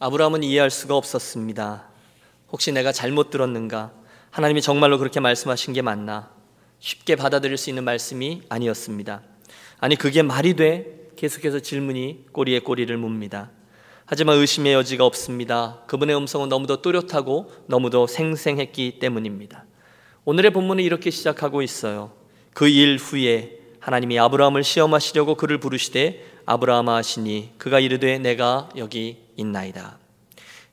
아브라함은 이해할 수가 없었습니다. 혹시 내가 잘못 들었는가? 하나님이 정말로 그렇게 말씀하신 게 맞나? 쉽게 받아들일 수 있는 말씀이 아니었습니다. 아니, 그게 말이 돼? 계속해서 질문이 꼬리에 꼬리를 묻니다. 하지만 의심의 여지가 없습니다. 그분의 음성은 너무도 또렷하고 너무도 생생했기 때문입니다. 오늘의 본문은 이렇게 시작하고 있어요. 그 일 후에 하나님이 아브라함을 시험하시려고 그를 부르시되 아브라함아 하시니 그가 이르되 내가 여기 있나이다.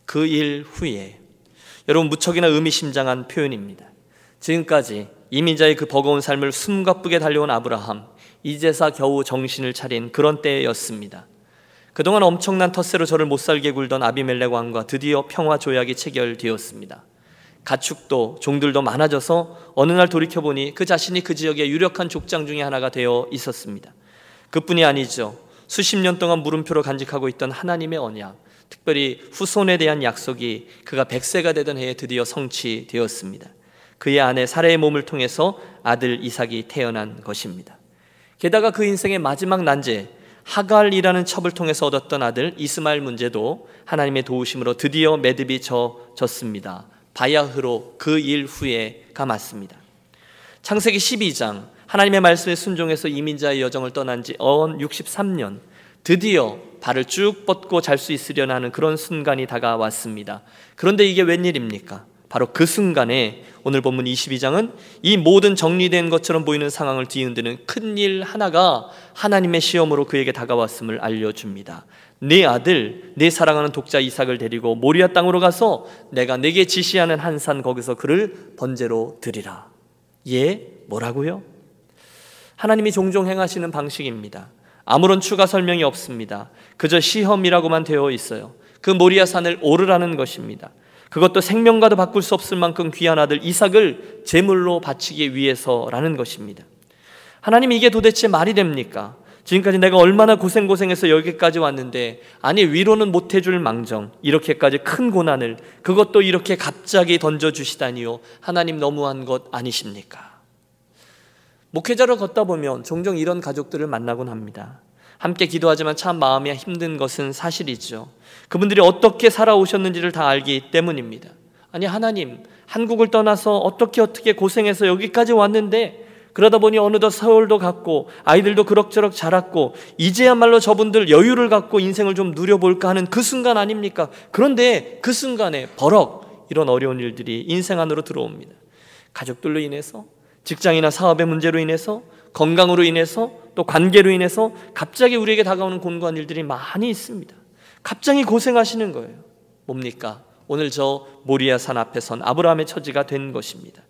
그 일 후에. 여러분, 무척이나 의미심장한 표현입니다. 지금까지 이민자의 그 버거운 삶을 숨가쁘게 달려온 아브라함, 이제사 겨우 정신을 차린 그런 때였습니다. 그동안 엄청난 텃세로 저를 못살게 굴던 아비멜렉 왕과 드디어 평화 조약이 체결되었습니다. 가축도 종들도 많아져서 어느 날 돌이켜보니 그 자신이 그 지역의 유력한 족장 중에 하나가 되어 있었습니다. 그뿐이 아니죠. 수십 년 동안 물음표로 간직하고 있던 하나님의 언약, 특별히 후손에 대한 약속이 그가 100세가 되던 해에 드디어 성취되었습니다. 그의 아내 사레의 몸을 통해서 아들 이삭이 태어난 것입니다. 게다가 그 인생의 마지막 난제 하갈이라는 첩을 통해서 얻었던 아들 이스마엘 문제도 하나님의 도우심으로 드디어 매듭이 졌습니다. 바야흐로 그 일 후에가 맞습니다. 창세기 12장, 하나님의 말씀에 순종해서 이민자의 여정을 떠난 지 63년, 드디어 발을 쭉 뻗고 잘 수 있으려나 하는 그런 순간이 다가왔습니다. 그런데 이게 웬일입니까? 바로 그 순간에 오늘 본문 22장은 이 모든 정리된 것처럼 보이는 상황을 뒤흔드는 큰일 하나가 하나님의 시험으로 그에게 다가왔음을 알려줍니다. 네 아들, 네 사랑하는 독자 이삭을 데리고 모리아 땅으로 가서 내가 네게 지시하는 한 산 거기서 그를 번제로 드리라. 예? 뭐라고요? 하나님이 종종 행하시는 방식입니다. 아무런 추가 설명이 없습니다. 그저 시험이라고만 되어 있어요. 그 모리아 산을 오르라는 것입니다. 그것도 생명과도 바꿀 수 없을 만큼 귀한 아들 이삭을 제물로 바치기 위해서라는 것입니다. 하나님, 이게 도대체 말이 됩니까? 지금까지 내가 얼마나 고생해서 여기까지 왔는데, 아니 위로는 못해줄 망정 이렇게까지 큰 고난을, 그것도 이렇게 갑자기 던져주시다니요. 하나님, 너무한 것 아니십니까? 목회자로 걷다 보면 종종 이런 가족들을 만나곤 합니다. 함께 기도하지만 참 마음이 힘든 것은 사실이죠. 그분들이 어떻게 살아오셨는지를 다 알기 때문입니다. 아니, 하나님, 한국을 떠나서 어떻게 고생해서 여기까지 왔는데, 그러다 보니 어느덧 서울도 갔고 아이들도 그럭저럭 자랐고 이제야말로 저분들 여유를 갖고 인생을 좀 누려볼까 하는 그 순간 아닙니까? 그런데 그 순간에 버럭 이런 어려운 일들이 인생 안으로 들어옵니다. 가족들로 인해서, 직장이나 사업의 문제로 인해서, 건강으로 인해서, 또 관계로 인해서 갑자기 우리에게 다가오는 곤고한 일들이 많이 있습니다. 갑자기 고생하시는 거예요. 뭡니까? 오늘 저 모리아 산 앞에 선 아브라함의 처지가 된 것입니다.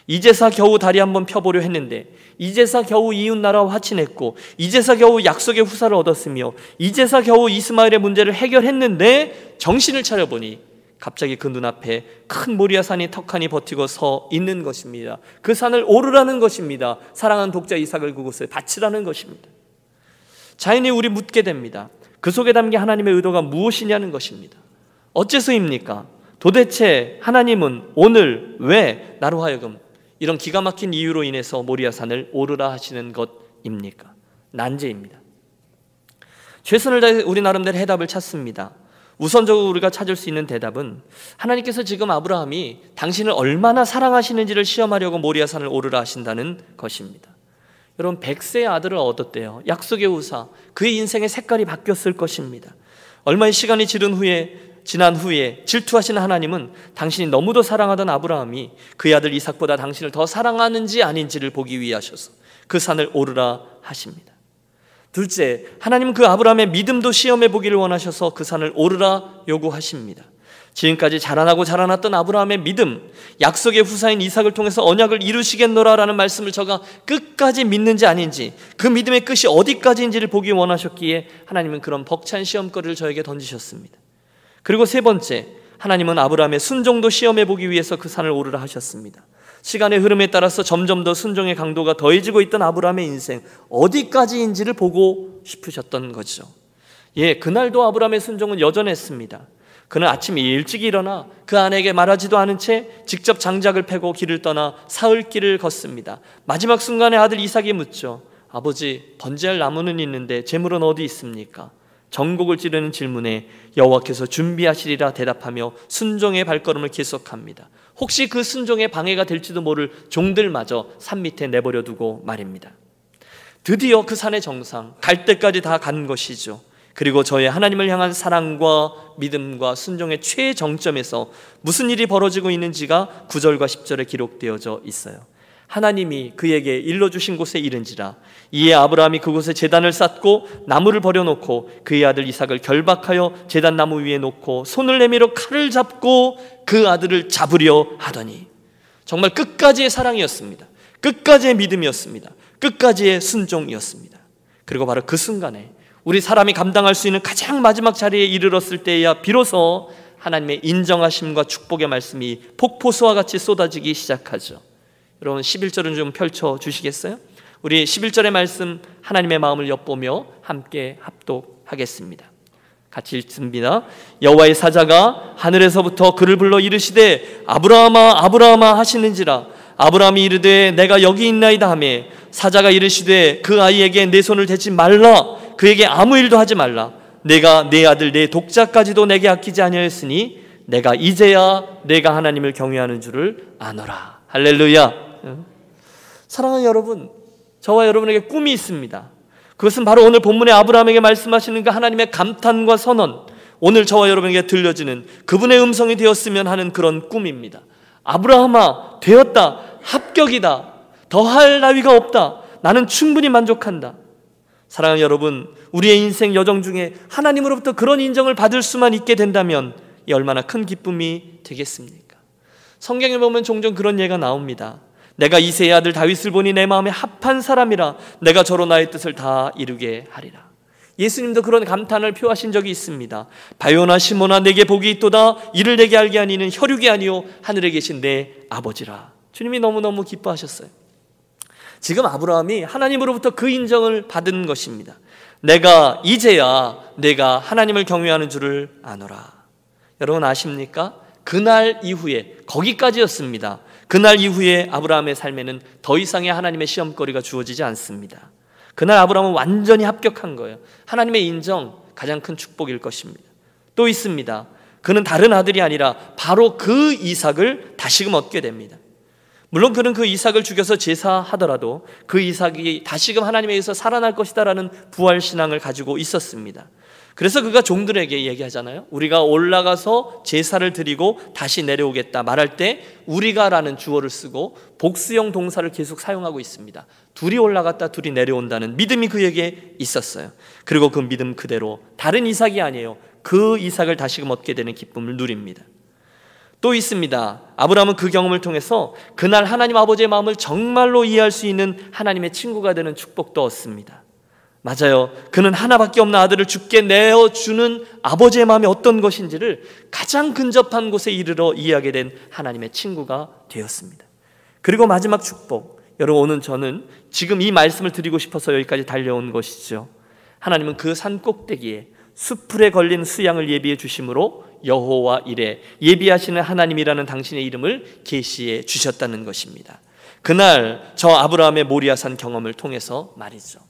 이제사 겨우 다리 한번 펴보려 했는데, 이제사 겨우 이웃나라와 화친했고, 이제사 겨우 약속의 후사를 얻었으며, 이제사 겨우 이스마엘의 문제를 해결했는데 정신을 차려보니 갑자기 그 눈앞에 큰 모리아 산이 턱하니 버티고 서 있는 것입니다. 그 산을 오르라는 것입니다. 사랑하는 독자 이삭을 그곳에 바치라는 것입니다. 자연히 우리 묻게 됩니다. 그 속에 담긴 하나님의 의도가 무엇이냐는 것입니다. 어째서입니까? 도대체 하나님은 오늘 왜 나로 하여금 이런 기가 막힌 이유로 인해서 모리아 산을 오르라 하시는 것입니까? 난제입니다. 최선을 다해 우리 나름대로 해답을 찾습니다. 우선적으로 우리가 찾을 수 있는 대답은 하나님께서 지금 아브라함이 당신을 얼마나 사랑하시는지를 시험하려고 모리아 산을 오르라 하신다는 것입니다. 여러분, 100세의 아들을 얻었대요. 약속의 후사, 그의 인생의 색깔이 바뀌었을 것입니다. 얼마의 시간이 지난 후에 질투하시는 하나님은 당신이 너무도 사랑하던 아브라함이 그의 아들 이삭보다 당신을 더 사랑하는지 아닌지를 보기 위해 하셔서 그 산을 오르라 하십니다. 둘째, 하나님은 그 아브라함의 믿음도 시험해 보기를 원하셔서 그 산을 오르라 요구하십니다. 지금까지 자라났던 아브라함의 믿음, 약속의 후사인 이삭을 통해서 언약을 이루시겠노라라는 말씀을 저가 끝까지 믿는지 아닌지, 그 믿음의 끝이 어디까지인지를 보기 원하셨기에 하나님은 그런 벅찬 시험거리를 저에게 던지셨습니다. 그리고 세 번째, 하나님은 아브라함의 순종도 시험해 보기 위해서 그 산을 오르라 하셨습니다. 시간의 흐름에 따라서 점점 더 순종의 강도가 더해지고 있던 아브라함의 인생, 어디까지인지를 보고 싶으셨던 거죠. 그날도 아브라함의 순종은 여전했습니다. 그는 아침 일찍 일어나 그 아내에게 말하지도 않은 채 직접 장작을 패고 길을 떠나 사흘길을 걷습니다. 마지막 순간에 아들 이삭이 묻죠. 아버지, 번제할 나무는 있는데 제물은 어디 있습니까? 전곡을 찌르는 질문에 여호와께서 준비하시리라 대답하며 순종의 발걸음을 계속합니다. 혹시 그 순종에 방해가 될지도 모를 종들마저 산 밑에 내버려 두고 말입니다. 드디어 그 산의 정상, 갈 때까지 다 간 것이죠. 그리고 저의 하나님을 향한 사랑과 믿음과 순종의 최정점에서 무슨 일이 벌어지고 있는지가 9절과 10절에 기록되어져 있어요. 하나님이 그에게 일러주신 곳에 이른지라. 이에 아브라함이 그곳에 제단을 쌓고 나무를 버려놓고 그의 아들 이삭을 결박하여 제단 나무 위에 놓고 손을 내밀어 칼을 잡고 그 아들을 잡으려 하더니, 정말 끝까지의 사랑이었습니다. 끝까지의 믿음이었습니다. 끝까지의 순종이었습니다. 그리고 바로 그 순간에 우리 사람이 감당할 수 있는 가장 마지막 자리에 이르렀을 때야 비로소 하나님의 인정하심과 축복의 말씀이 폭포수와 같이 쏟아지기 시작하죠. 여러분 11절은 좀 펼쳐주시겠어요? 우리 11절의 말씀 하나님의 마음을 엿보며 함께 합독하겠습니다. 같이 읽습니다. 여호와의 사자가 하늘에서부터 그를 불러 이르시되 아브라함아 아브라함아 하시는지라. 아브라함이 이르되 내가 여기 있나이다 하며 사자가 이르시되 그 아이에게 내 손을 대지 말라. 그에게 아무 일도 하지 말라. 내가 내 아들 내 독자까지도 내게 아끼지 아니하였으니 내가 이제야 내가 하나님을 경외하는 줄을 아노라. 할렐루야. 사랑하는 여러분, 저와 여러분에게 꿈이 있습니다. 그것은 바로 오늘 본문의 아브라함에게 말씀하시는 그 하나님의 감탄과 선언, 오늘 저와 여러분에게 들려지는 그분의 음성이 되었으면 하는 그런 꿈입니다. 아브라함아, 되었다. 합격이다. 더할 나위가 없다. 나는 충분히 만족한다. 사랑하는 여러분, 우리의 인생 여정 중에 하나님으로부터 그런 인정을 받을 수만 있게 된다면 이 얼마나 큰 기쁨이 되겠습니까? 성경에 보면 종종 그런 예가 나옵니다. 내가 이새의 아들 다윗을 보니 내 마음에 합한 사람이라. 내가 저로 나의 뜻을 다 이루게 하리라. 예수님도 그런 감탄을 표하신 적이 있습니다. 바요나 시몬아 내게 복이 있도다. 이를 내게 알게 하니는 혈육이 아니요 하늘에 계신 내 아버지라. 주님이 너무너무 기뻐하셨어요. 지금 아브라함이 하나님으로부터 그 인정을 받은 것입니다. 내가 이제야 내가 하나님을 경외하는 줄을 아노라. 여러분 아십니까? 그날 이후에, 거기까지였습니다. 그날 이후에 아브라함의 삶에는 더 이상의 하나님의 시험거리가 주어지지 않습니다. 그날 아브라함은 완전히 합격한 거예요. 하나님의 인정, 가장 큰 축복일 것입니다. 또 있습니다. 그는 다른 아들이 아니라 바로 그 이삭을 다시금 얻게 됩니다. 물론 그는 그 이삭을 죽여서 제사하더라도 그 이삭이 다시금 하나님에 의해서 살아날 것이다라는 부활신앙을 가지고 있었습니다. 그래서 그가 종들에게 얘기하잖아요. 우리가 올라가서 제사를 드리고 다시 내려오겠다 말할 때 우리가라는 주어를 쓰고 복수형 동사를 계속 사용하고 있습니다. 둘이 올라갔다 둘이 내려온다는 믿음이 그에게 있었어요. 그리고 그 믿음 그대로 다른 이삭이 아니에요. 그 이삭을 다시금 얻게 되는 기쁨을 누립니다. 또 있습니다. 아브라함은 그 경험을 통해서 그날 하나님 아버지의 마음을 정말로 이해할 수 있는 하나님의 친구가 되는 축복도 얻습니다. 맞아요. 그는 하나밖에 없는 아들을 죽게 내어주는 아버지의 마음이 어떤 것인지를 가장 근접한 곳에 이르러 이해하게 된 하나님의 친구가 되었습니다. 그리고 마지막 축복, 여러분 오늘 저는 지금 이 말씀을 드리고 싶어서 여기까지 달려온 것이죠. 하나님은 그 산 꼭대기에 수풀에 걸린 수양을 예비해 주심으로 여호와 이레, 예비하시는 하나님이라는 당신의 이름을 계시해 주셨다는 것입니다. 그날 저 아브라함의 모리아산 경험을 통해서 말이죠.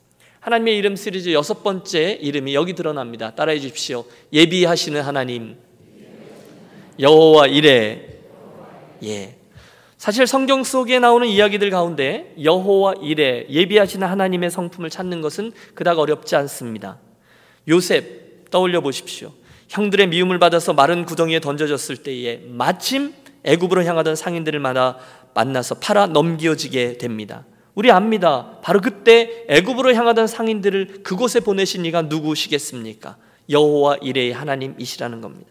하나님의 이름 시리즈 6번째 이름이 여기 드러납니다. 따라해 주십시오. 예비하시는 하나님, 여호와 이레. 예. 사실 성경 속에 나오는 이야기들 가운데 여호와 이레, 예비하시는 하나님의 성품을 찾는 것은 그닥 어렵지 않습니다. 요셉 떠올려 보십시오. 형들의 미움을 받아서 마른 구덩이에 던져졌을 때에 마침 애굽으로 향하던 상인들을 만나서 팔아 넘겨지게 됩니다. 우리 압니다. 바로 그때 애굽으로 향하던 상인들을 그곳에 보내신 이가 누구시겠습니까? 여호와 이레의 하나님이시라는 겁니다.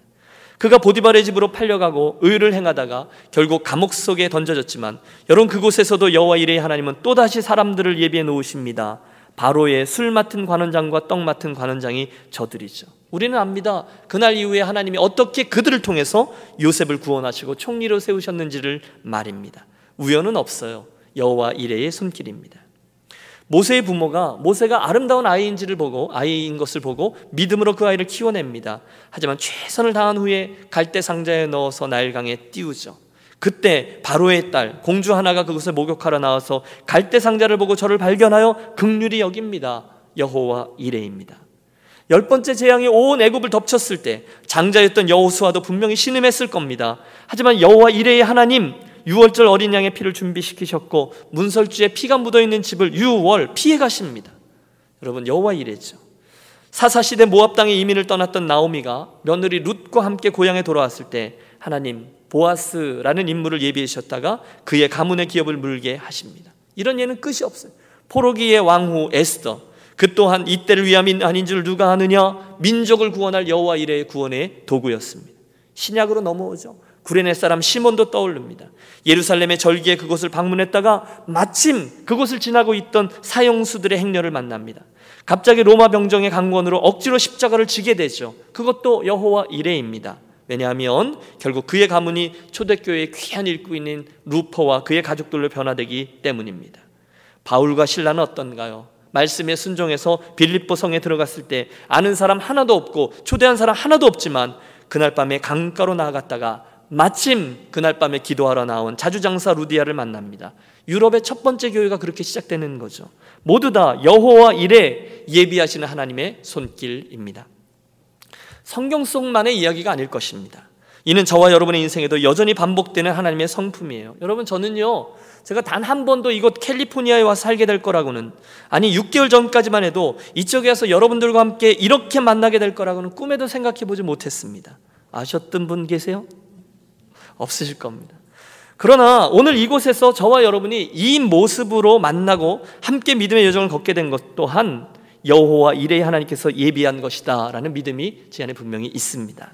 그가 보디발의 집으로 팔려가고 의를 행하다가 결국 감옥 속에 던져졌지만 여러분 그곳에서도 여호와 이레의 하나님은 또다시 사람들을 예비해 놓으십니다. 바로의 술 맡은 관원장과 떡 맡은 관원장이 저들이죠. 우리는 압니다. 그날 이후에 하나님이 어떻게 그들을 통해서 요셉을 구원하시고 총리로 세우셨는지를 말입니다. 우연은 없어요. 여호와 이레의 손길입니다. 모세의 부모가 모세가 아름다운 아이인 것을 보고 믿음으로 그 아이를 키워냅니다. 하지만 최선을 다한 후에 갈대 상자에 넣어서 나일강에 띄우죠. 그때 바로의 딸 공주 하나가 그것을 목욕하러 나와서 갈대 상자를 보고 저를 발견하여 긍휼히 여깁니다. 여호와 이레입니다. 10번째 재앙이 온 애굽을 덮쳤을 때 장자였던 여호수아도 분명히 신음했을 겁니다. 하지만 여호와 이레의 하나님, 유월절 어린 양의 피를 준비시키셨고 문설주에 피가 묻어있는 집을 유월 피해 가십니다. 여러분, 여호와 이레죠. 사사시대 모압 땅에 이민을 떠났던 나오미가 며느리 룻과 함께 고향에 돌아왔을 때 하나님 보아스라는 인물을 예비하셨다가 그의 가문의 기업을 물게 하십니다. 이런 예는 끝이 없어요. 포로기의 왕후 에스더, 그 또한 이때를 위함이 아닌 줄 누가 아느냐, 민족을 구원할 여호와 이레의 구원의 도구였습니다. 신약으로 넘어오죠. 구레네 사람 시몬도 떠오릅니다. 예루살렘의 절기에 그곳을 방문했다가 마침 그곳을 지나고 있던 사형수들의 행렬을 만납니다. 갑자기 로마 병정의 강권으로 억지로 십자가를 지게 되죠. 그것도 여호와 이레입니다. 왜냐하면 결국 그의 가문이 초대교회의 귀한 일꾼인 루퍼와 그의 가족들로 변화되기 때문입니다. 바울과 실라는 어떤가요? 말씀에 순종해서 빌립보 성에 들어갔을 때 아는 사람 하나도 없고 초대한 사람 하나도 없지만 그날 밤에 강가로 나아갔다가 마침 그날 밤에 기도하러 나온 자주장사 루디아를 만납니다. 유럽의 첫 번째 교회가 그렇게 시작되는 거죠. 모두 다 여호와 이레, 예비하시는 하나님의 손길입니다. 성경 속만의 이야기가 아닐 것입니다. 이는 저와 여러분의 인생에도 여전히 반복되는 하나님의 성품이에요. 여러분, 저는요, 제가 단 한 번도 이곳 캘리포니아에 와서 살게 될 거라고는, 아니 6개월 전까지만 해도 이쪽에 와서 여러분들과 함께 이렇게 만나게 될 거라고는 꿈에도 생각해보지 못했습니다. 아셨던 분 계세요? 없으실 겁니다. 그러나 오늘 이곳에서 저와 여러분이 이 모습으로 만나고 함께 믿음의 여정을 걷게 된 것 또한 여호와 이레의 하나님께서 예비한 것이다 라는 믿음이 제 안에 분명히 있습니다.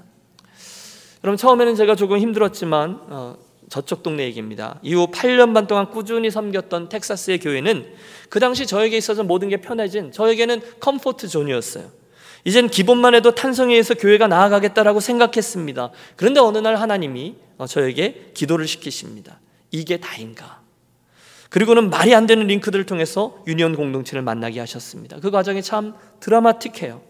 여러분, 처음에는 제가 조금 힘들었지만 저쪽 동네 얘기입니다. 이후 8년 반 동안 꾸준히 섬겼던 텍사스의 교회는 그 당시 저에게 있어서 모든 게 편해진, 저에게는 컴포트 존이었어요. 이젠 기본만 해도 탄성에 의해서 교회가 나아가겠다라고 생각했습니다. 그런데 어느 날 하나님이 저에게 기도를 시키십니다. 이게 다인가? 그리고는 말이 안 되는 링크들을 통해서 유니온 공동체를 만나게 하셨습니다. 그 과정이 참 드라마틱해요.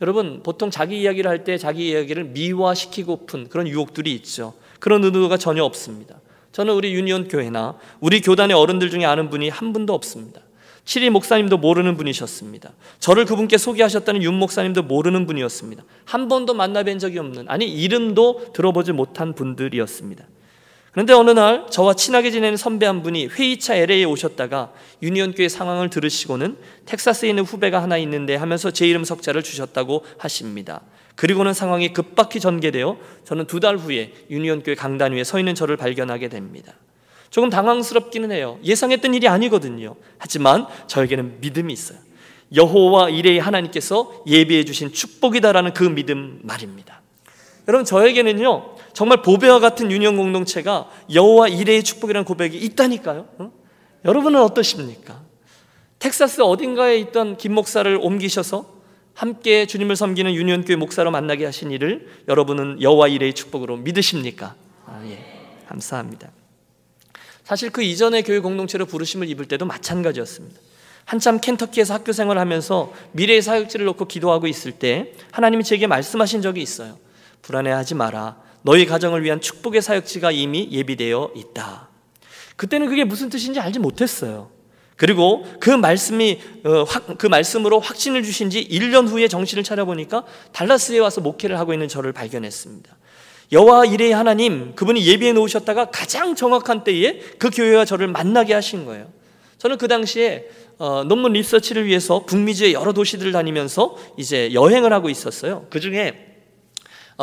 여러분, 보통 자기 이야기를 할 때 자기 이야기를 미화시키고픈 그런 유혹들이 있죠. 그런 의도가 전혀 없습니다. 저는 우리 유니온 교회나 우리 교단의 어른들 중에 아는 분이 한 분도 없습니다. 7위 목사님도 모르는 분이셨습니다. 저를 그분께 소개하셨다는 윤 목사님도 모르는 분이었습니다. 한 번도 만나뵌 적이 없는, 아니 이름도 들어보지 못한 분들이었습니다. 그런데 어느 날 저와 친하게 지내는 선배 한 분이 회의차 LA에 오셨다가 유니온교회 상황을 들으시고는 텍사스에 있는 후배가 하나 있는데 하면서 제 이름 석자를 주셨다고 하십니다. 그리고는 상황이 급박히 전개되어 저는 2달 후에 유니온교회 강단 위에 서 있는 저를 발견하게 됩니다. 조금 당황스럽기는 해요. 예상했던 일이 아니거든요. 하지만 저에게는 믿음이 있어요. 여호와 이레의 하나님께서 예비해 주신 축복이다라는 그 믿음 말입니다. 여러분, 저에게는요 정말 보배와 같은 유니온 공동체가 여호와 이레의 축복이라는 고백이 있다니까요. 여러분은 어떠십니까? 텍사스 어딘가에 있던 김 목사를 옮기셔서 함께 주님을 섬기는 유니온교회 목사로 만나게 하신 일을 여러분은 여호와 이레의 축복으로 믿으십니까? 예, 감사합니다. 사실 그 이전의 교회 공동체로 부르심을 입을 때도 마찬가지였습니다. 한참 켄터키에서 학교 생활을 하면서 미래의 사역지를 놓고 기도하고 있을 때 하나님이 제게 말씀하신 적이 있어요. 불안해하지 마라. 너희 가정을 위한 축복의 사역지가 이미 예비되어 있다. 그때는 그게 무슨 뜻인지 알지 못했어요. 그리고 그 말씀으로 확신을 주신 지 1년 후에 정신을 차려보니까 달라스에 와서 목회를 하고 있는 저를 발견했습니다. 여호와 이레의 하나님, 그분이 예비해 놓으셨다가 가장 정확한 때에 그 교회와 저를 만나게 하신 거예요. 저는 그 당시에 논문 리서치를 위해서 북미주의 여러 도시들을 다니면서 이제 여행을 하고 있었어요. 그 중에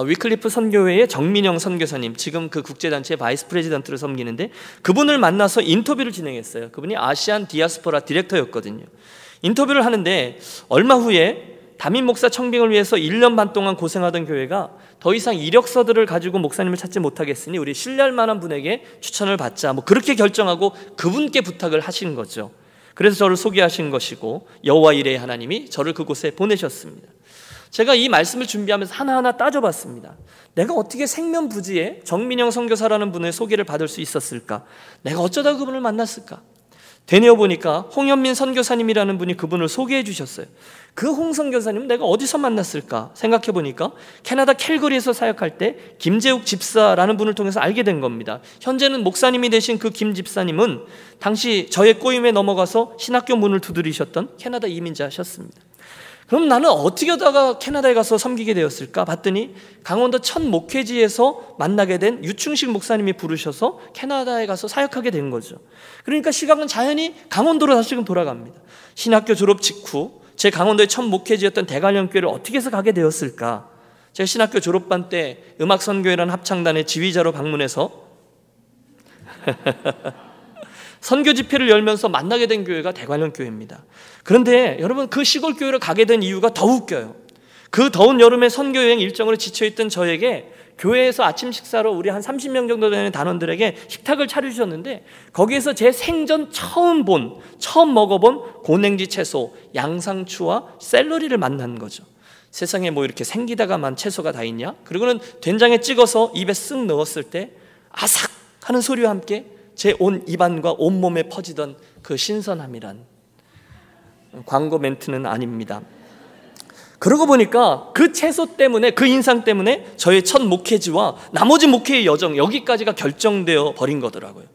위클리프 선교회의 정민영 선교사님, 지금 그 국제단체의 바이스 프레지던트를 섬기는데 그분을 만나서 인터뷰를 진행했어요. 그분이 아시안 디아스포라 디렉터였거든요. 인터뷰를 하는데 얼마 후에 담임 목사 청빙을 위해서 1년 반 동안 고생하던 교회가 더 이상 이력서들을 가지고 목사님을 찾지 못하겠으니 우리 신뢰할 만한 분에게 추천을 받자, 그렇게 결정하고 그분께 부탁을 하신 거죠. 그래서 저를 소개하신 것이고 여호와 이레의 하나님이 저를 그곳에 보내셨습니다. 제가 이 말씀을 준비하면서 하나하나 따져봤습니다. 내가 어떻게 생면부지에 정민영 선교사라는 분의 소개를 받을 수 있었을까? 내가 어쩌다 그분을 만났을까? 되뇌어 보니까 홍현민 선교사님이라는 분이 그분을 소개해 주셨어요. 그 홍 선교사님은 내가 어디서 만났을까 생각해 보니까 캐나다 캘거리에서 사역할 때 김재욱 집사라는 분을 통해서 알게 된 겁니다. 현재는 목사님이 되신 그 김 집사님은 당시 저의 꼬임에 넘어가서 신학교 문을 두드리셨던 캐나다 이민자셨습니다. 그럼 나는 어떻게 하다가 캐나다에 가서 섬기게 되었을까 봤더니 강원도 첫 목회지에서 만나게 된 유충식 목사님이 부르셔서 캐나다에 가서 사역하게 된 거죠. 그러니까 시각은 자연히 강원도로 다시금 돌아갑니다. 신학교 졸업 직후 제 강원도의 첫 목회지였던 대관령교회를 어떻게 해서 가게 되었을까? 제가 신학교 졸업반 때 음악선교회라는 합창단의 지휘자로 방문해서 선교 집회를 열면서 만나게 된 교회가 대관령교회입니다. 그런데 여러분, 그 시골 교회를 가게 된 이유가 더 웃겨요. 그 더운 여름에 선교 여행 일정으로 지쳐있던 저에게 교회에서 아침 식사로 우리 한 30명 정도 되는 단원들에게 식탁을 차려주셨는데, 거기에서 제 생전 처음 먹어본 고냉지 채소, 양상추와 샐러리를 만난 거죠. 세상에 뭐 이렇게 생기다가만 채소가 다 있냐? 그리고는 된장에 찍어서 입에 쓱 넣었을 때 아삭 하는 소리와 함께 제 온 입안과 온몸에 퍼지던 그 신선함이란, 광고 멘트는 아닙니다. 그러고 보니까 그 채소 때문에, 그 인상 때문에 저의 첫 목회지와 나머지 목회의 여정, 여기까지가 결정되어 버린 거더라고요.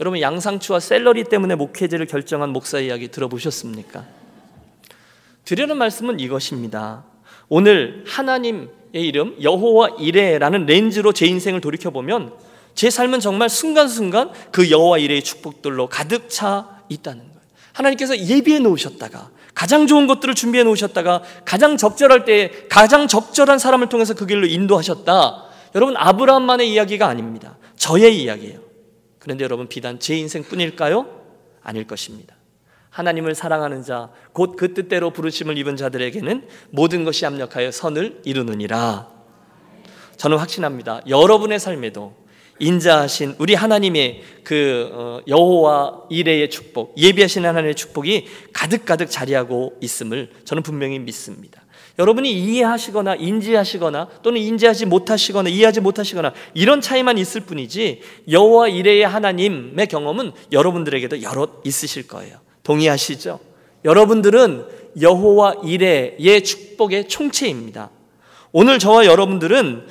여러분, 양상추와 샐러리 때문에 목회지를 결정한 목사 이야기 들어보셨습니까? 드리는 말씀은 이것입니다. 오늘 하나님의 이름 여호와 이레라는 렌즈로 제 인생을 돌이켜보면 제 삶은 정말 순간순간 그 여호와 이레의 축복들로 가득 차 있다는 거예요. 하나님께서 예비해 놓으셨다가, 가장 좋은 것들을 준비해 놓으셨다가, 가장 적절할 때에 가장 적절한 사람을 통해서 그 길로 인도하셨다. 여러분, 아브라함만의 이야기가 아닙니다. 저의 이야기예요. 그런데 여러분, 비단 제 인생뿐일까요? 아닐 것입니다. 하나님을 사랑하는 자, 곧 그 뜻대로 부르심을 입은 자들에게는 모든 것이 합력하여 선을 이루느니라. 저는 확신합니다. 여러분의 삶에도 인자하신 우리 하나님의 그 여호와 이레의 축복, 예비하신 하나님의 축복이 가득가득 자리하고 있음을 저는 분명히 믿습니다. 여러분이 이해하시거나 인지하시거나 또는 인지하지 못하시거나 이해하지 못하시거나 이런 차이만 있을 뿐이지, 여호와 이레의 하나님의 경험은 여러분들에게도 여럿 있으실 거예요. 동의하시죠? 여러분들은 여호와 이레의 축복의 총체입니다. 오늘 저와 여러분들은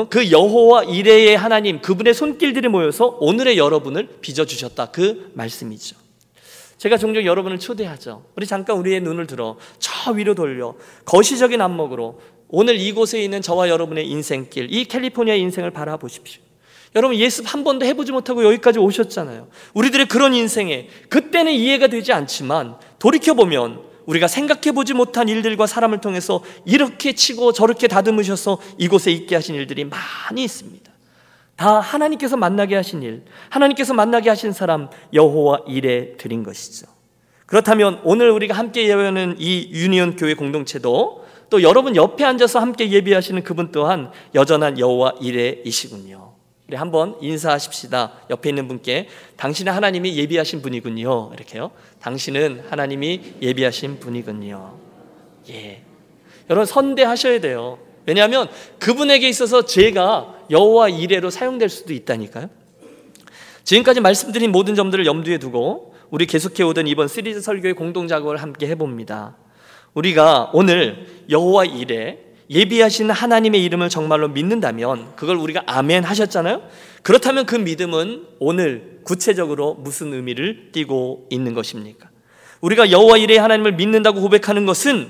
그 여호와 이레의 하나님, 그분의 손길들이 모여서 오늘의 여러분을 빚어주셨다, 그 말씀이죠. 제가 종종 여러분을 초대하죠. 우리 잠깐 우리의 눈을 들어 저 위로 돌려 거시적인 안목으로 오늘 이곳에 있는 저와 여러분의 인생길, 이 캘리포니아 인생을 바라보십시오. 여러분, 예습 한 번도 해보지 못하고 여기까지 오셨잖아요. 우리들의 그런 인생에 그때는 이해가 되지 않지만 돌이켜보면 우리가 생각해보지 못한 일들과 사람을 통해서 이렇게 치고 저렇게 다듬으셔서 이곳에 있게 하신 일들이 많이 있습니다. 다 하나님께서 만나게 하신 일, 하나님께서 만나게 하신 사람 여호와 이레 드린 것이죠. 그렇다면 오늘 우리가 함께 예배하는 이 유니온 교회 공동체도 또 여러분 옆에 앉아서 함께 예배하시는 그분 또한 여전한 여호와 이레이시군요. 우리 한번 인사하십시다. 옆에 있는 분께, 당신은 하나님이 예비하신 분이군요. 이렇게요. 당신은 하나님이 예비하신 분이군요. 예. 여러분, 선대하셔야 돼요. 왜냐하면 그분에게 있어서 제가 여호와 이레로 사용될 수도 있다니까요. 지금까지 말씀드린 모든 점들을 염두에 두고 우리 계속해오던 이번 시리즈 설교의 공동작업을 함께 해봅니다. 우리가 오늘 여호와 이레, 예비하신 하나님의 이름을 정말로 믿는다면, 그걸 우리가 아멘 하셨잖아요. 그렇다면 그 믿음은 오늘 구체적으로 무슨 의미를 띠고 있는 것입니까? 우리가 여호와 이레의 하나님을 믿는다고 고백하는 것은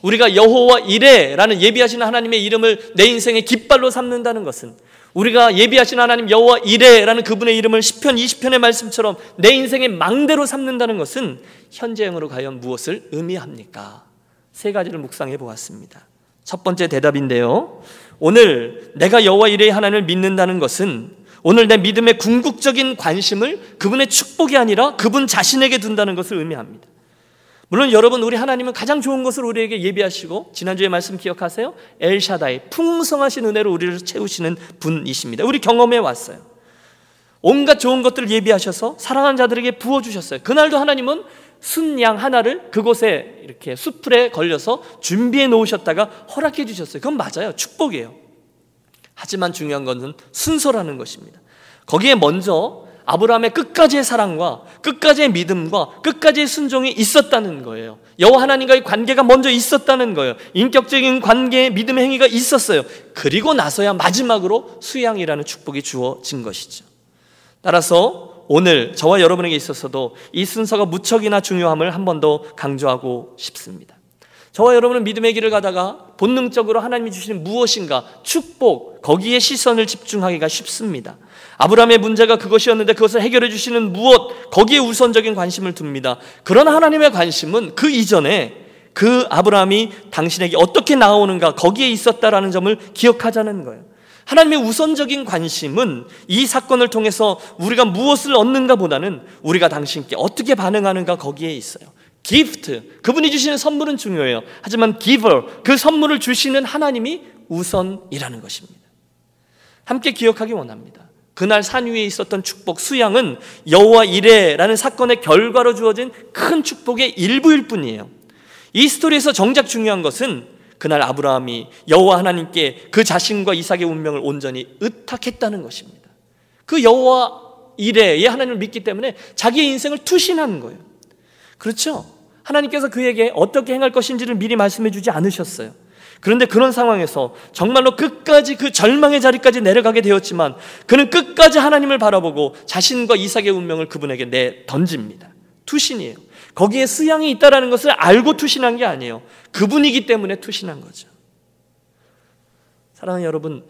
우리가 여호와 이레라는 예비하신 하나님의 이름을 내 인생의 깃발로 삼는다는 것은, 우리가 예비하신 하나님 여호와 이레라는 그분의 이름을 시편 20편의 말씀처럼 내 인생의 망대로 삼는다는 것은 현재형으로 과연 무엇을 의미합니까? 세 가지를 묵상해 보았습니다. 첫 번째 대답인데요, 오늘 내가 여호와 이레의 하나님을 믿는다는 것은 오늘 내 믿음의 궁극적인 관심을 그분의 축복이 아니라 그분 자신에게 둔다는 것을 의미합니다. 물론 여러분, 우리 하나님은 가장 좋은 것을 우리에게 예비하시고, 지난주에 말씀 기억하세요? 엘샤다이, 풍성하신 은혜로 우리를 채우시는 분이십니다. 우리 경험해 왔어요. 온갖 좋은 것들을 예비하셔서 사랑하는 자들에게 부어주셨어요. 그날도 하나님은 순양 하나를 그곳에 이렇게 숯불에 걸려서 준비해 놓으셨다가 허락해 주셨어요. 그건 맞아요. 축복이에요. 하지만 중요한 것은 순서라는 것입니다. 거기에 먼저 아브라함의 끝까지의 사랑과 끝까지의 믿음과 끝까지의 순종이 있었다는 거예요. 여호와 하나님과의 관계가 먼저 있었다는 거예요. 인격적인 관계의 믿음의 행위가 있었어요. 그리고 나서야 마지막으로 수양이라는 축복이 주어진 것이죠. 따라서 오늘 저와 여러분에게 있어서도 이 순서가 무척이나 중요함을 한 번 더 강조하고 싶습니다. 저와 여러분은 믿음의 길을 가다가 본능적으로 하나님이 주시는 무엇인가, 축복, 거기에 시선을 집중하기가 쉽습니다. 아브라함의 문제가 그것이었는데 그것을 해결해 주시는 무엇, 거기에 우선적인 관심을 둡니다. 그러나 하나님의 관심은 그 이전에 그 아브라함이 당신에게 어떻게 나아오는가, 거기에 있었다라는 점을 기억하자는 거예요. 하나님의 우선적인 관심은 이 사건을 통해서 우리가 무엇을 얻는가 보다는 우리가 당신께 어떻게 반응하는가, 거기에 있어요. 기프트, 그분이 주시는 선물은 중요해요. 하지만 giver, 그 선물을 주시는 하나님이 우선이라는 것입니다. 함께 기억하기 원합니다. 그날 산 위에 있었던 축복, 수양은 여호와 이레라는 사건의 결과로 주어진 큰 축복의 일부일 뿐이에요. 이 스토리에서 정작 중요한 것은 그날 아브라함이 여호와 하나님께 그 자신과 이삭의 운명을 온전히 의탁했다는 것입니다. 그 여호와 이레의 하나님을 믿기 때문에 자기의 인생을 투신한 거예요. 그렇죠? 하나님께서 그에게 어떻게 행할 것인지를 미리 말씀해 주지 않으셨어요. 그런데 그런 상황에서 정말로 끝까지 그 절망의 자리까지 내려가게 되었지만 그는 끝까지 하나님을 바라보고 자신과 이삭의 운명을 그분에게 내던집니다. 투신이에요. 거기에 수양이 있다는 것을 알고 투신한 게 아니에요. 그분이기 때문에 투신한 거죠. 사랑하는 여러분,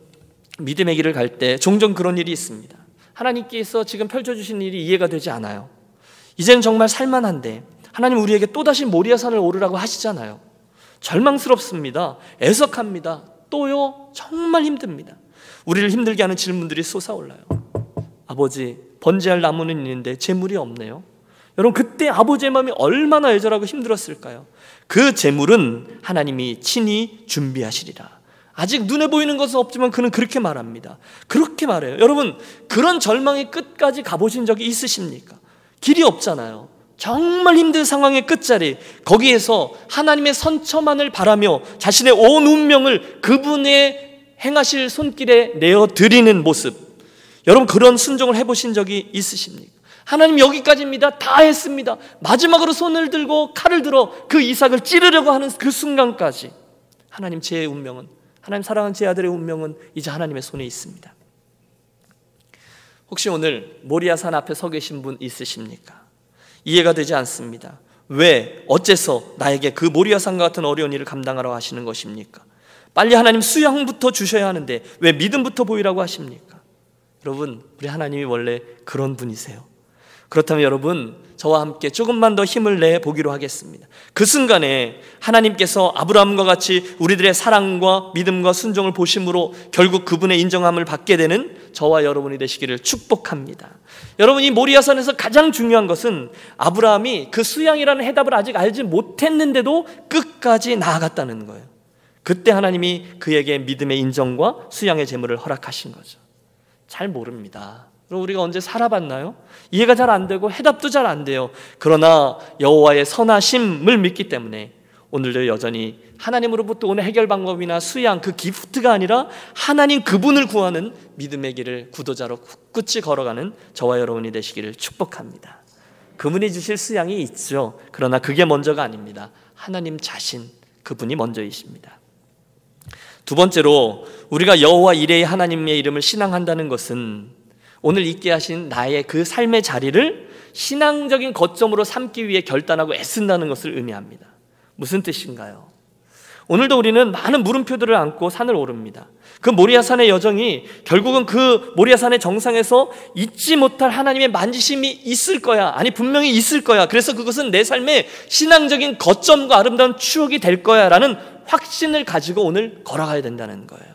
믿음의 길을 갈 때 종종 그런 일이 있습니다. 하나님께서 지금 펼쳐주신 일이 이해가 되지 않아요. 이제는 정말 살만한데 하나님 우리에게 또다시 모리아산을 오르라고 하시잖아요. 절망스럽습니다. 애석합니다. 또요, 정말 힘듭니다. 우리를 힘들게 하는 질문들이 솟아올라요. 아버지, 번제할 나무는 있는데 제물이 없네요. 여러분, 그때 아버지의 마음이 얼마나 애절하고 힘들었을까요? 그 제물은 하나님이 친히 준비하시리라. 아직 눈에 보이는 것은 없지만 그는 그렇게 말합니다. 그렇게 말해요. 여러분, 그런 절망의 끝까지 가보신 적이 있으십니까? 길이 없잖아요. 정말 힘든 상황의 끝자리, 거기에서 하나님의 선처만을 바라며 자신의 온 운명을 그분의 행하실 손길에 내어드리는 모습, 여러분 그런 순종을 해보신 적이 있으십니까? 하나님 여기까지입니다. 다 했습니다. 마지막으로 손을 들고 칼을 들어 그 이삭을 찌르려고 하는 그 순간까지 하나님, 제 운명은, 하나님 사랑하는 제 아들의 운명은 이제 하나님의 손에 있습니다. 혹시 오늘 모리아산 앞에 서 계신 분 있으십니까? 이해가 되지 않습니다. 왜, 어째서 나에게 그 모리아산과 같은 어려운 일을 감당하라고 하시는 것입니까? 빨리 하나님 수양부터 주셔야 하는데 왜 믿음부터 보이라고 하십니까? 여러분, 우리 하나님이 원래 그런 분이세요. 그렇다면 여러분, 저와 함께 조금만 더 힘을 내보기로 하겠습니다. 그 순간에 하나님께서 아브라함과 같이 우리들의 사랑과 믿음과 순종을 보심으로 결국 그분의 인정함을 받게 되는 저와 여러분이 되시기를 축복합니다. 여러분, 이 모리아산에서 가장 중요한 것은 아브라함이 그 수양이라는 해답을 아직 알지 못했는데도 끝까지 나아갔다는 거예요. 그때 하나님이 그에게 믿음의 인정과 수양의 제물을 허락하신 거죠. 잘 모릅니다. 그럼 우리가 언제 살아봤나요? 이해가 잘 안 되고 해답도 잘 안 돼요. 그러나 여호와의 선하심을 믿기 때문에 오늘도 여전히 하나님으로부터 오는 해결 방법이나 수양, 그 기프트가 아니라 하나님 그분을 구하는 믿음의 길을 구도자로 굳건히 걸어가는 저와 여러분이 되시기를 축복합니다. 그분이 주실 수양이 있죠. 그러나 그게 먼저가 아닙니다. 하나님 자신, 그분이 먼저이십니다. 두 번째로, 우리가 여호와 이레의 하나님의 이름을 신앙한다는 것은 오늘 있게 하신 나의 그 삶의 자리를 신앙적인 거점으로 삼기 위해 결단하고 애쓴다는 것을 의미합니다. 무슨 뜻인가요? 오늘도 우리는 많은 물음표들을 안고 산을 오릅니다. 그 모리아산의 여정이 결국은 그 모리아산의 정상에서 잊지 못할 하나님의 만지심이 있을 거야. 아니, 분명히 있을 거야. 그래서 그것은 내 삶의 신앙적인 거점과 아름다운 추억이 될 거야 라는 확신을 가지고 오늘 걸어가야 된다는 거예요.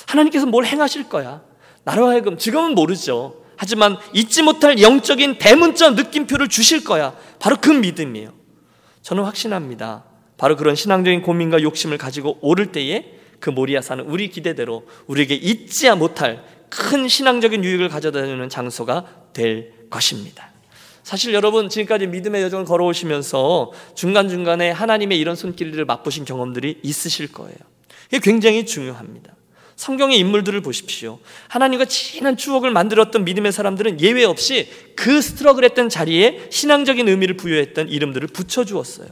하나님께서 뭘 행하실 거야. 나로 하여금, 지금은 모르죠. 하지만 잊지 못할 영적인 대문자 느낌표를 주실 거야. 바로 그 믿음이에요. 저는 확신합니다. 바로 그런 신앙적인 고민과 욕심을 가지고 오를 때에 그 모리아산은 우리 기대대로 우리에게 잊지 못할 큰 신앙적인 유익을 가져다 주는 장소가 될 것입니다. 사실 여러분, 지금까지 믿음의 여정을 걸어오시면서 중간중간에 하나님의 이런 손길을 맛보신 경험들이 있으실 거예요. 이게 굉장히 중요합니다. 성경의 인물들을 보십시오. 하나님과 진한 추억을 만들었던 믿음의 사람들은 예외 없이 그 스트러글했던 자리에 신앙적인 의미를 부여했던 이름들을 붙여주었어요.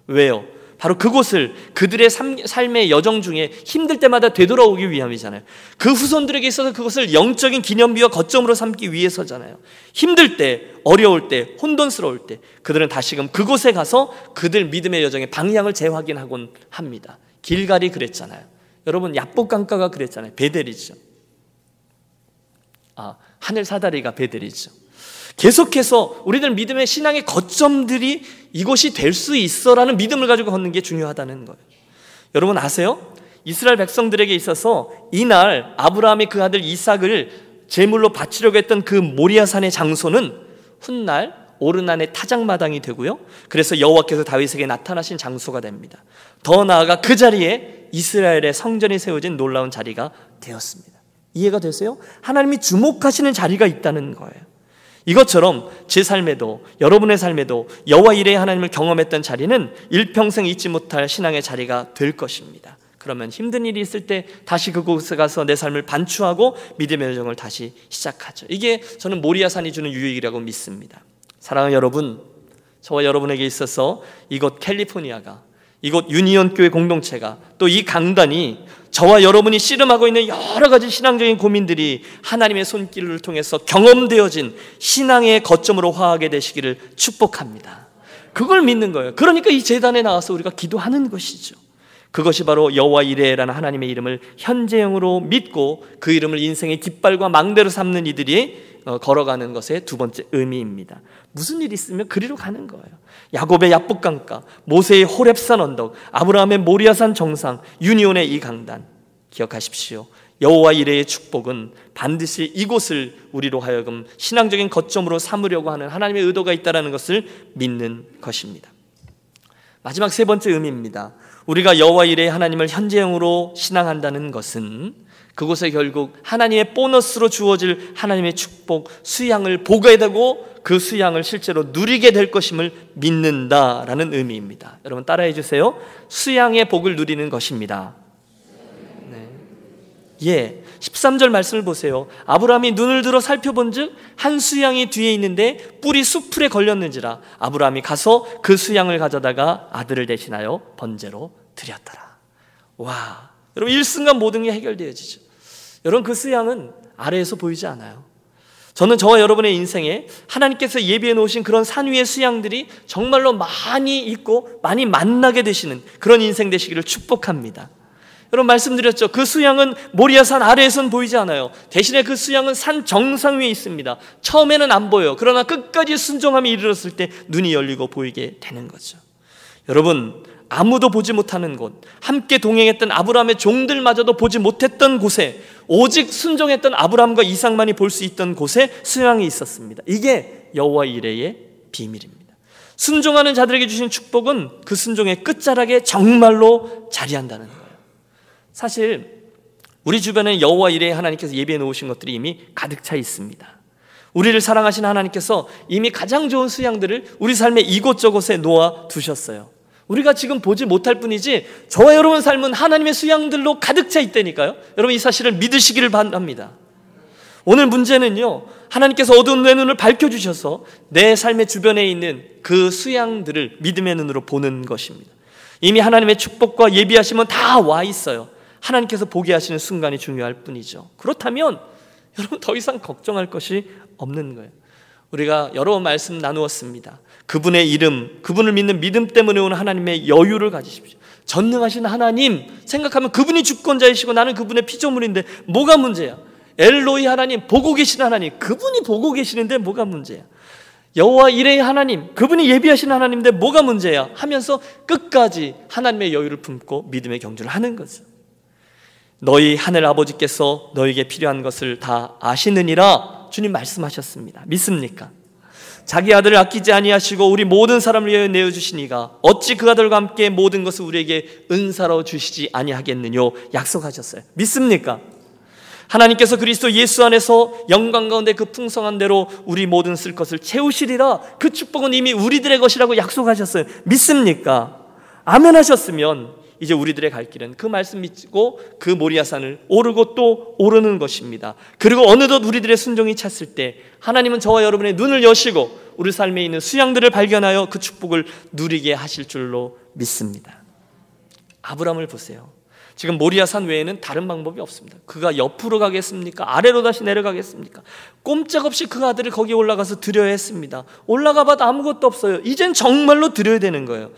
왜요? 바로 그곳을 그들의 삶의 여정 중에 힘들 때마다 되돌아오기 위함이잖아요. 그 후손들에게 있어서 그것을 영적인 기념비와 거점으로 삼기 위해서잖아요. 힘들 때, 어려울 때, 혼돈스러울 때 그들은 다시금 그곳에 가서 그들 믿음의 여정의 방향을 재확인하곤 합니다. 길갈이 그랬잖아요. 여러분, 야복강가가 그랬잖아요. 베델이죠. 하늘 사다리가 베델이죠. 계속해서 우리들 믿음의 신앙의 거점들이 이곳이 될 수 있어라는 믿음을 가지고 걷는 게 중요하다는 거예요. 여러분 아세요? 이스라엘 백성들에게 있어서 이날 아브라함이 그 아들 이삭을 제물로 바치려고 했던 그 모리아산의 장소는 훗날 오르난의 타작마당이 되고요, 그래서 여호와께서 다윗에게 나타나신 장소가 됩니다. 더 나아가 그 자리에 이스라엘의 성전이 세워진 놀라운 자리가 되었습니다. 이해가 되세요? 하나님이 주목하시는 자리가 있다는 거예요. 이것처럼 제 삶에도, 여러분의 삶에도 여호와 이레의 하나님을 경험했던 자리는 일평생 잊지 못할 신앙의 자리가 될 것입니다. 그러면 힘든 일이 있을 때 다시 그곳에 가서 내 삶을 반추하고 믿음의 여정을 다시 시작하죠. 이게 저는 모리아산이 주는 유익이라고 믿습니다. 사랑하는 여러분, 저와 여러분에게 있어서 이곳 캘리포니아가, 이곳 유니온 교회 공동체가, 또 이 강단이 저와 여러분이 씨름하고 있는 여러 가지 신앙적인 고민들이 하나님의 손길을 통해서 경험되어진 신앙의 거점으로 화하게 되시기를 축복합니다. 그걸 믿는 거예요. 그러니까 이 제단에 나와서 우리가 기도하는 것이죠. 그것이 바로 여호와 이레라는 하나님의 이름을 현재형으로 믿고 그 이름을 인생의 깃발과 망대로 삼는 이들이 걸어가는 것의 두 번째 의미입니다. 무슨 일이 있으면 그리로 가는 거예요. 야곱의 야복강가, 모세의 호렙산 언덕, 아브라함의 모리아산 정상, 유니온의 이 강단. 기억하십시오. 여호와 이레의 축복은 반드시 이곳을 우리로 하여금 신앙적인 거점으로 삼으려고 하는 하나님의 의도가 있다는 것을 믿는 것입니다. 마지막 세 번째 의미입니다. 우리가 여호와 이레의 하나님을 현재형으로 신앙한다는 것은 그곳에 결국 하나님의 보너스로 주어질 하나님의 축복, 수양을 보게 되고 그 수양을 실제로 누리게 될 것임을 믿는다라는 의미입니다. 여러분 따라해 주세요. 수양의 복을 누리는 것입니다. 네. 13절 말씀을 보세요. 아브라함이 눈을 들어 살펴본 즉 한 수양이 뒤에 있는데 뿔이 숲풀에 걸렸는지라 아브라함이 가서 그 수양을 가져다가 아들을 대신하여 번제로 드렸더라. 와, 여러분 일순간 모든 게 해결되어지죠. 여러분 그 수양은 아래에서 보이지 않아요. 저는 저와 여러분의 인생에 하나님께서 예비해 놓으신 그런 산 위의 수양들이 정말로 많이 있고 많이 만나게 되시는 그런 인생 되시기를 축복합니다. 여러분 말씀드렸죠. 그 수양은 모리아산 아래에선 보이지 않아요. 대신에 그 수양은 산 정상 위에 있습니다. 처음에는 안 보여요. 그러나 끝까지 순종함이 이르렀을 때 눈이 열리고 보이게 되는 거죠. 여러분 아무도 보지 못하는 곳, 함께 동행했던 아브라함의 종들마저도 보지 못했던 곳에 오직 순종했던 아브라함과 이삭만이 볼 수 있던 곳에 수양이 있었습니다. 이게 여호와 이레의 비밀입니다. 순종하는 자들에게 주신 축복은 그 순종의 끝자락에 정말로 자리한다는 거예요. 사실 우리 주변에 여호와 이레의 하나님께서 예비해 놓으신 것들이 이미 가득 차 있습니다. 우리를 사랑하시는 하나님께서 이미 가장 좋은 수양들을 우리 삶의 이곳저곳에 놓아 두셨어요. 우리가 지금 보지 못할 뿐이지 저와 여러분 삶은 하나님의 수양들로 가득 차 있다니까요. 여러분 이 사실을 믿으시기를 바랍니다. 오늘 문제는요, 하나님께서 어두운 내 눈을 밝혀주셔서 내 삶의 주변에 있는 그 수양들을 믿음의 눈으로 보는 것입니다. 이미 하나님의 축복과 예비하심은 다 와 있어요. 하나님께서 보게 하시는 순간이 중요할 뿐이죠. 그렇다면 여러분 더 이상 걱정할 것이 없는 거예요. 우리가 여러 번 말씀 나누었습니다. 그분의 이름, 그분을 믿는 믿음 때문에 오는 하나님의 여유를 가지십시오. 전능하신 하나님 생각하면 그분이 주권자이시고 나는 그분의 피조물인데 뭐가 문제야? 엘로이 하나님, 보고 계신 하나님, 그분이 보고 계시는데 뭐가 문제야? 여호와 이레의 하나님, 그분이 예비하신 하나님인데 뭐가 문제야? 하면서 끝까지 하나님의 여유를 품고 믿음의 경주를 하는 거죠. 너희 하늘 아버지께서 너에게 필요한 것을 다 아시느니라 주님 말씀하셨습니다. 믿습니까? 자기 아들을 아끼지 아니하시고 우리 모든 사람을 위하여 내어주시니가 어찌 그 아들과 함께 모든 것을 우리에게 은사로 주시지 아니하겠느뇨 약속하셨어요. 믿습니까? 하나님께서 그리스도 예수 안에서 영광 가운데 그 풍성한 대로 우리 모든 쓸 것을 채우시리라. 그 축복은 이미 우리들의 것이라고 약속하셨어요. 믿습니까? 아멘 하셨으면 이제 우리들의 갈 길은 그 말씀 믿고 그 모리아산을 오르고 또 오르는 것입니다. 그리고 어느덧 우리들의 순종이 찼을 때 하나님은 저와 여러분의 눈을 여시고 우리 삶에 있는 수양들을 발견하여 그 축복을 누리게 하실 줄로 믿습니다. 아브라함을 보세요. 지금 모리아산 외에는 다른 방법이 없습니다. 그가 옆으로 가겠습니까? 아래로 다시 내려가겠습니까? 꼼짝없이 그 아들을 거기에 올라가서 드려야 했습니다. 올라가 봐도 아무것도 없어요. 이젠 정말로 드려야 되는 거예요.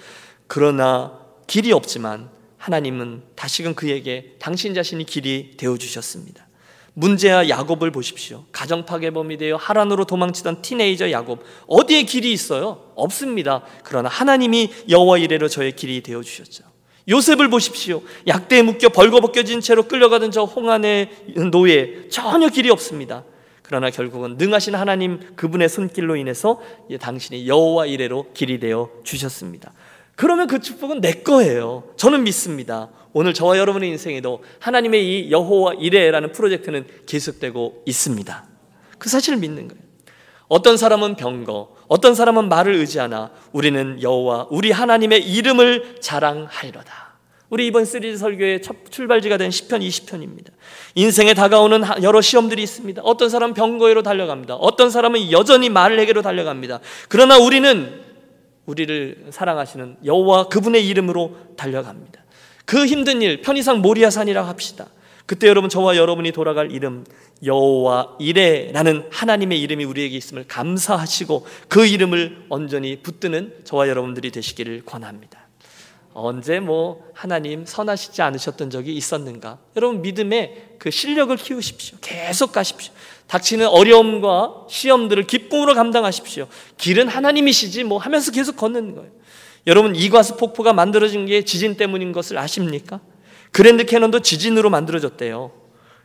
그러나 길이 없지만 하나님은 다시금 그에게 당신 자신이 길이 되어주셨습니다. 문제야 야곱을 보십시오. 가정파괴범이 되어 하란으로 도망치던 티네이저 야곱, 어디에 길이 있어요? 없습니다. 그러나 하나님이 여호와 이레로 저의 길이 되어주셨죠. 요셉을 보십시오. 약대에 묶여 벌거벗겨진 채로 끌려가던 저 홍안의 노예, 전혀 길이 없습니다. 그러나 결국은 능하신 하나님 그분의 손길로 인해서 당신이 여호와 이레로 길이 되어 주셨습니다. 그러면 그 축복은 내 거예요. 저는 믿습니다. 오늘 저와 여러분의 인생에도 하나님의 이 여호와 이레라는 프로젝트는 계속되고 있습니다. 그 사실을 믿는 거예요. 어떤 사람은 병거, 어떤 사람은 말을 의지하나 우리는 여호와 우리 하나님의 이름을 자랑하리로다. 우리 이번 시리즈 설교의 첫 출발지가 된 시편 20편입니다. 인생에 다가오는 여러 시험들이 있습니다. 어떤 사람은 병거에로 달려갑니다. 어떤 사람은 여전히 말을 해계로 달려갑니다. 그러나 우리는 우리를 사랑하시는 여호와 그분의 이름으로 달려갑니다. 그 힘든 일, 편의상 모리아산이라고 합시다. 그때 여러분, 저와 여러분이 돌아갈 이름 여호와 이레라는 하나님의 이름이 우리에게 있음을 감사하시고 그 이름을 온전히 붙드는 저와 여러분들이 되시기를 권합니다. 언제 하나님 선하시지 않으셨던 적이 있었는가? 여러분, 믿음의 그 실력을 키우십시오. 계속 가십시오. 닥치는 어려움과 시험들을 기쁨으로 감당하십시오. 길은 하나님이시지 하면서 계속 걷는 거예요. 여러분, 이과수 폭포가 만들어진 게 지진 때문인 것을 아십니까? 그랜드 캐년도 지진으로 만들어졌대요.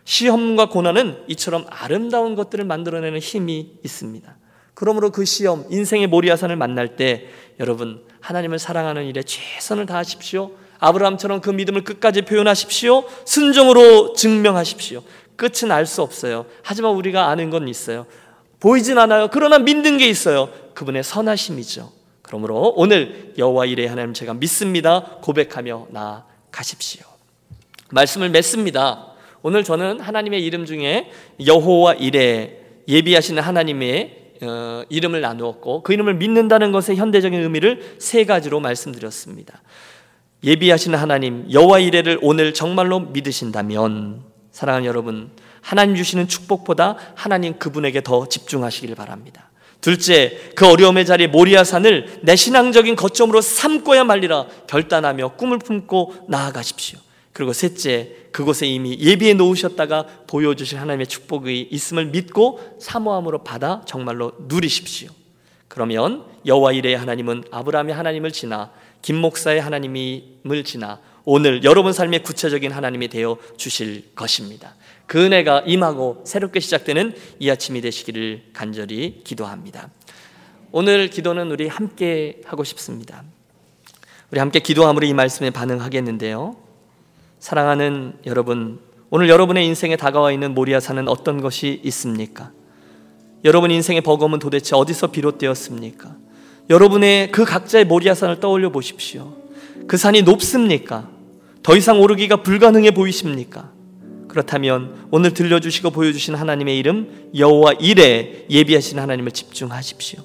시험과 고난은 이처럼 아름다운 것들을 만들어내는 힘이 있습니다. 그러므로 그 시험, 인생의 모리아산을 만날 때 여러분, 하나님을 사랑하는 일에 최선을 다하십시오. 아브라함처럼 그 믿음을 끝까지 표현하십시오. 순종으로 증명하십시오. 끝은 알 수 없어요. 하지만 우리가 아는 건 있어요. 보이진 않아요. 그러나 믿는 게 있어요. 그분의 선하심이죠. 그러므로 오늘 여호와 이레 하나님 제가 믿습니다 고백하며 나아가십시오. 말씀을 맺습니다. 오늘 저는 하나님의 이름 중에 여호와 이레, 예비하시는 하나님의 이름을 나누었고 그 이름을 믿는다는 것의 현대적인 의미를 세 가지로 말씀드렸습니다. 예비하시는 하나님 여호와 이레를 오늘 정말로 믿으신다면 사랑하는 여러분, 하나님 주시는 축복보다 하나님 그분에게 더 집중하시길 바랍니다. 둘째, 그 어려움의 자리 모리아산을 내 신앙적인 거점으로 삼고야 말리라 결단하며 꿈을 품고 나아가십시오. 그리고 셋째, 그곳에 이미 예비해 놓으셨다가 보여주신 하나님의 축복이 있음을 믿고 사모함으로 받아 정말로 누리십시오. 그러면 여호와 이레의 하나님은 아브라함의 하나님을 지나 김 목사의 하나님을 지나 오늘 여러분 삶의 구체적인 하나님이 되어 주실 것입니다. 그 은혜가 임하고 새롭게 시작되는 이 아침이 되시기를 간절히 기도합니다. 오늘 기도는 우리 함께 하고 싶습니다. 우리 함께 기도함으로 이 말씀에 반응하겠는데요. 사랑하는 여러분, 오늘 여러분의 인생에 다가와 있는 모리아산은 어떤 것이 있습니까? 여러분 인생의 버거움은 도대체 어디서 비롯되었습니까? 여러분의 그 각자의 모리아산을 떠올려 보십시오. 그 산이 높습니까? 더 이상 오르기가 불가능해 보이십니까? 그렇다면 오늘 들려주시고 보여주신 하나님의 이름 여호와 이레, 예비하신 하나님을 집중하십시오.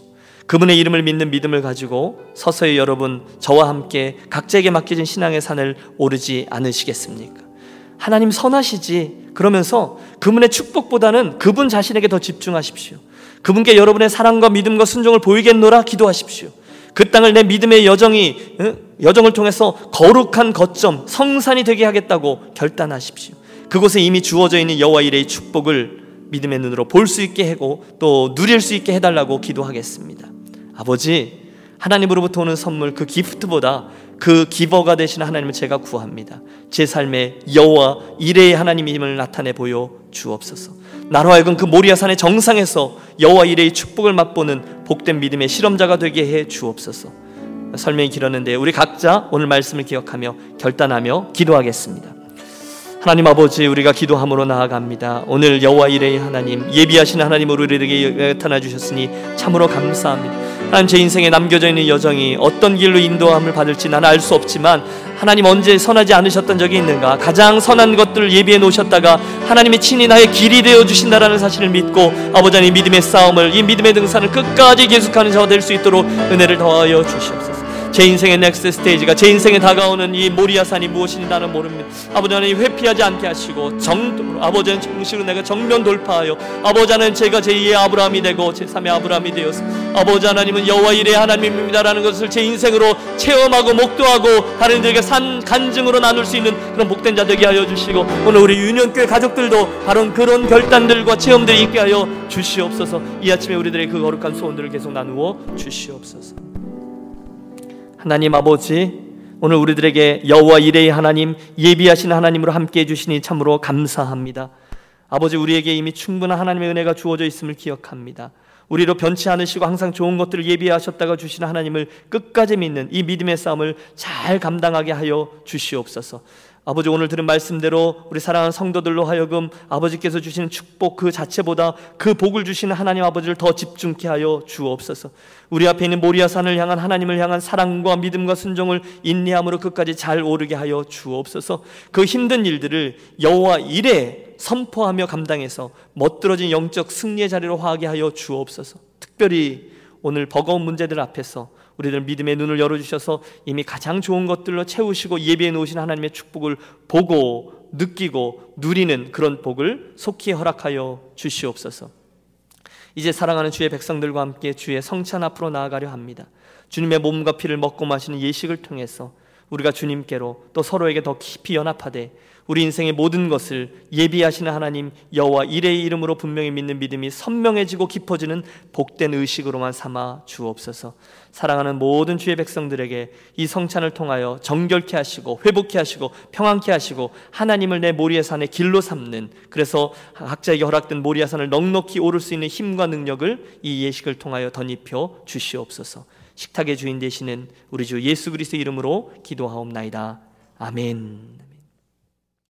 그분의 이름을 믿는 믿음을 가지고 서서히 여러분 저와 함께 각자에게 맡겨진 신앙의 산을 오르지 않으시겠습니까? 하나님 선하시지, 그러면서 그분의 축복보다는 그분 자신에게 더 집중하십시오. 그분께 여러분의 사랑과 믿음과 순종을 보이겠노라 기도하십시오. 그 땅을 내 믿음의 여정을 통해서 거룩한 거점, 성산이 되게 하겠다고 결단하십시오. 그곳에 이미 주어져 있는 여호와 이레의 축복을 믿음의 눈으로 볼 수 있게 하고 또 누릴 수 있게 해달라고 기도하겠습니다. 아버지, 하나님으로부터 오는 선물, 그 기프트보다 그 기버가 되시는 하나님을 제가 구합니다. 제 삶에 여호와 이레의 하나님임을 나타내 보여 주옵소서. 나로 하여금 그 모리아산의 정상에서 여호와 이레의 축복을 맛보는 복된 믿음의 실험자가 되게 해 주옵소서. 설명이 길었는데 우리 각자 오늘 말씀을 기억하며 결단하며 기도하겠습니다. 하나님 아버지, 우리가 기도함으로 나아갑니다. 오늘 여호와 이레의 하나님, 예비하신 하나님으로 우리에게 나타나 주셨으니 참으로 감사합니다. 하나님, 제 인생에 남겨져 있는 여정이 어떤 길로 인도함을 받을지 나는 알 수 없지만 하나님 언제 선하지 않으셨던 적이 있는가? 가장 선한 것들을 예비해 놓으셨다가 하나님이 친히 나의 길이 되어 주신다라는 사실을 믿고 아버지 하나님 믿음의 싸움을, 이 믿음의 등산을 끝까지 계속하는 자가 될 수 있도록 은혜를 더하여 주시옵소서. 제 인생의 넥스트 스테이지가, 제 인생에 다가오는 이 모리아산이 무엇인지 나는 모릅니다. 아버지 하나님, 회피하지 않게 하시고 아버지는 정식으로 내가 정면 돌파하여 아버지 하나님, 제가 제2의 아브라함이 되고 제3의 아브라함이 되어서 아버지 하나님은 여호와 이레 하나님입니다라는 것을 제 인생으로 체험하고 목도하고 다른 이들에게 간증으로 나눌 수 있는 그런 복된 자 되게 하여 주시고, 오늘 우리 유년교회 가족들도 바로 그런 결단들과 체험들이 있게 하여 주시옵소서. 이 아침에 우리들의 그 거룩한 소원들을 계속 나누어 주시옵소서. 하나님 아버지, 오늘 우리들에게 여호와 이레의 하나님, 예비하신 하나님으로 함께해 주시니 참으로 감사합니다. 아버지, 우리에게 이미 충분한 하나님의 은혜가 주어져 있음을 기억합니다. 우리로 변치 않으시고 항상 좋은 것들을 예비하셨다가 주시는 하나님을 끝까지 믿는 이 믿음의 싸움을 잘 감당하게 하여 주시옵소서. 아버지, 오늘 들은 말씀대로 우리 사랑하는 성도들로 하여금 아버지께서 주시는 축복 그 자체보다 그 복을 주시는 하나님 아버지를 더 집중케 하여 주옵소서. 우리 앞에 있는 모리아산을 향한 하나님을 향한 사랑과 믿음과 순종을 인내함으로 끝까지 잘 오르게 하여 주옵소서. 그 힘든 일들을 여호와 이레 선포하며 감당해서 멋들어진 영적 승리의 자리로 화하게 하여 주옵소서. 특별히 오늘 버거운 문제들 앞에서 우리들 믿음의 눈을 열어주셔서 이미 가장 좋은 것들로 채우시고 예비해 놓으신 하나님의 축복을 보고 느끼고 누리는 그런 복을 속히 허락하여 주시옵소서. 이제 사랑하는 주의 백성들과 함께 주의 성찬 앞으로 나아가려 합니다. 주님의 몸과 피를 먹고 마시는 예식을 통해서 우리가 주님께로 또 서로에게 더 깊이 연합하되 우리 인생의 모든 것을 예비하시는 하나님 여호와 이레의 이름으로 분명히 믿는 믿음이 선명해지고 깊어지는 복된 의식으로만 삼아 주옵소서. 사랑하는 모든 주의 백성들에게 이 성찬을 통하여 정결케 하시고 회복케 하시고 평안케 하시고 하나님을 내 모리아산의 길로 삼는, 그래서 각자에게 허락된 모리아산을 넉넉히 오를 수 있는 힘과 능력을 이 예식을 통하여 덧입혀 주시옵소서. 식탁의 주인 되시는 우리 주 예수 그리스도의 이름으로 기도하옵나이다. 아멘.